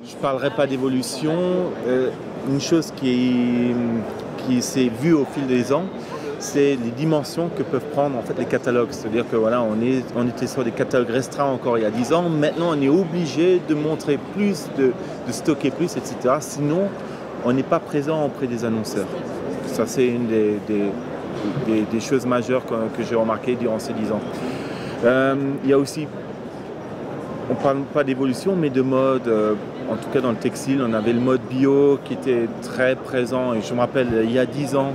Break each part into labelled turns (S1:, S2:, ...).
S1: Je ne parlerai pas d'évolution. Une chose qui s'est vue au fil des ans, c'est les dimensions que peuvent prendre en fait les catalogues. C'est-à-dire que voilà, on était sur des catalogues restreints encore il y a 10 ans. Maintenant, on est obligé de montrer plus, de stocker plus, etc. Sinon, on n'est pas présent auprès des annonceurs. Ça, c'est une des choses majeures que j'ai remarquées durant ces 10 ans. Il y a aussi, on ne parle pas d'évolution, mais de mode. En tout cas, dans le textile, on avait le mode bio qui était très présent. Et je me rappelle, il y a 10 ans,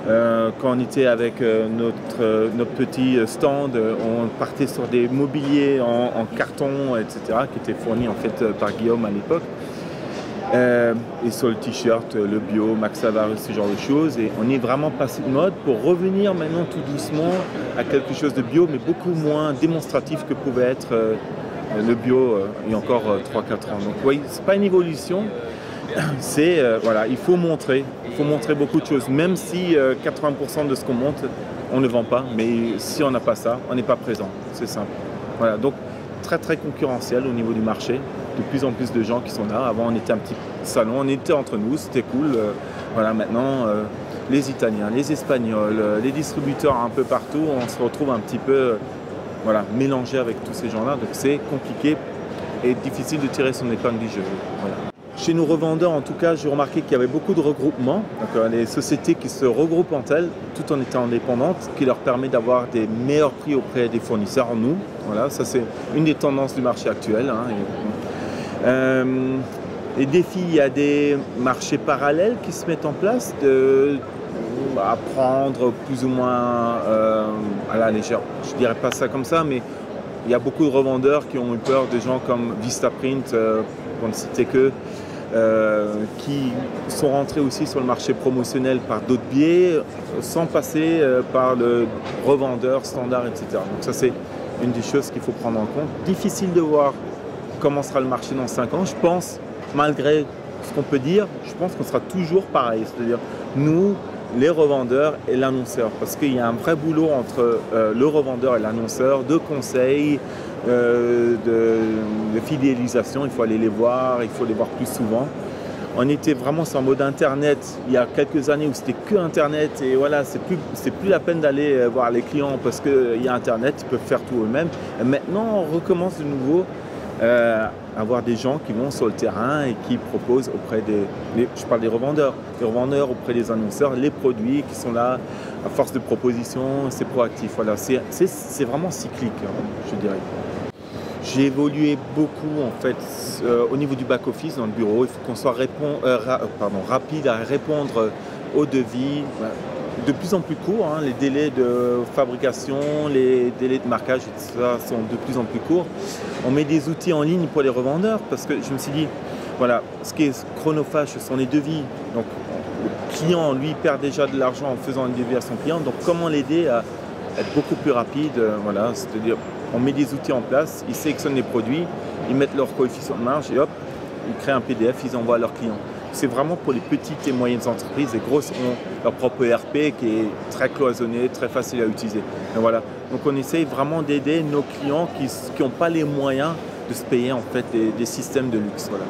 S1: quand on était avec notre petit stand, on partait sur des mobiliers en carton, etc., qui étaient fournis en fait par Guillaume à l'époque. Et sur le t-shirt, le bio, Max Savarus, ce genre de choses. Et on est vraiment passé de mode pour revenir maintenant tout doucement à quelque chose de bio, mais beaucoup moins démonstratif que pouvait être le bio il y a encore 3-4 ans. Donc oui, c'est pas une évolution, c'est voilà, il faut montrer beaucoup de choses, même si 80% de ce qu'on montre, on ne vend pas, mais si on n'a pas ça, on n'est pas présent, c'est simple. Voilà, donc très très concurrentiel au niveau du marché, de plus en plus de gens qui sont là. Avant on était un petit salon, on était entre nous, c'était cool. Voilà, maintenant les Italiens, les Espagnols, les distributeurs un peu partout, on se retrouve un petit peu voilà, mélangé avec tous ces gens-là, donc c'est compliqué et difficile de tirer son épingle du jeu. Voilà. Chez nos revendeurs, en tout cas, j'ai remarqué qu'il y avait beaucoup de regroupements, donc les sociétés qui se regroupent entre elles, tout en étant indépendantes, qui leur permet d'avoir des meilleurs prix auprès des fournisseurs, nous. Voilà, ça c'est une des tendances du marché actuel. Les défis, il y a des marchés parallèles qui se mettent en place, à prendre plus ou moins à la légère. Je ne dirais pas ça comme ça, mais il y a beaucoup de revendeurs qui ont eu peur de gens comme Vistaprint, pour ne citer que, qui sont rentrés aussi sur le marché promotionnel par d'autres biais, sans passer par le revendeur standard, etc. Donc ça, c'est une des choses qu'il faut prendre en compte. Difficile de voir comment sera le marché dans 5 ans. Je pense, malgré ce qu'on peut dire, je pense qu'on sera toujours pareil. C'est-à-dire, nous, les revendeurs et l'annonceur, parce qu'il y a un vrai boulot entre le revendeur et l'annonceur, de conseils, de fidélisation. Il faut aller les voir, il faut les voir plus souvent. On était vraiment sur un mode internet il y a quelques années où c'était que internet, et voilà, c'est plus la peine d'aller voir les clients parce qu'il y a internet, ils peuvent faire tout eux-mêmes. Et maintenant, on recommence de nouveau avoir des gens qui vont sur le terrain et qui proposent auprès je parle des revendeurs auprès des annonceurs, les produits qui sont là à force de propositions, c'est proactif. Voilà, c'est vraiment cyclique, je dirais. J'ai évolué beaucoup en fait au niveau du back-office dans le bureau. Il faut qu'on soit rapide à répondre aux devis. De plus en plus courts, les délais de fabrication, les délais de marquage, etc. sont de plus en plus courts. On met des outils en ligne pour les revendeurs parce que je me suis dit, voilà, ce qui est chronophage, ce sont les devis. Donc le client, lui, perd déjà de l'argent en faisant une devis à son client. Donc comment l'aider à être beaucoup plus rapide, voilà, c'est-à-dire on met des outils en place, ils sélectionnent les produits, ils mettent leur coefficient de marge et hop, ils créent un PDF, ils envoient à leurs clients. C'est vraiment pour les petites et moyennes entreprises. Les grosses ont leur propre ERP qui est très cloisonné, très facile à utiliser. Et voilà. Donc on essaye vraiment d'aider nos clients qui n'ont pas les moyens de se payer en fait des systèmes de luxe. Voilà.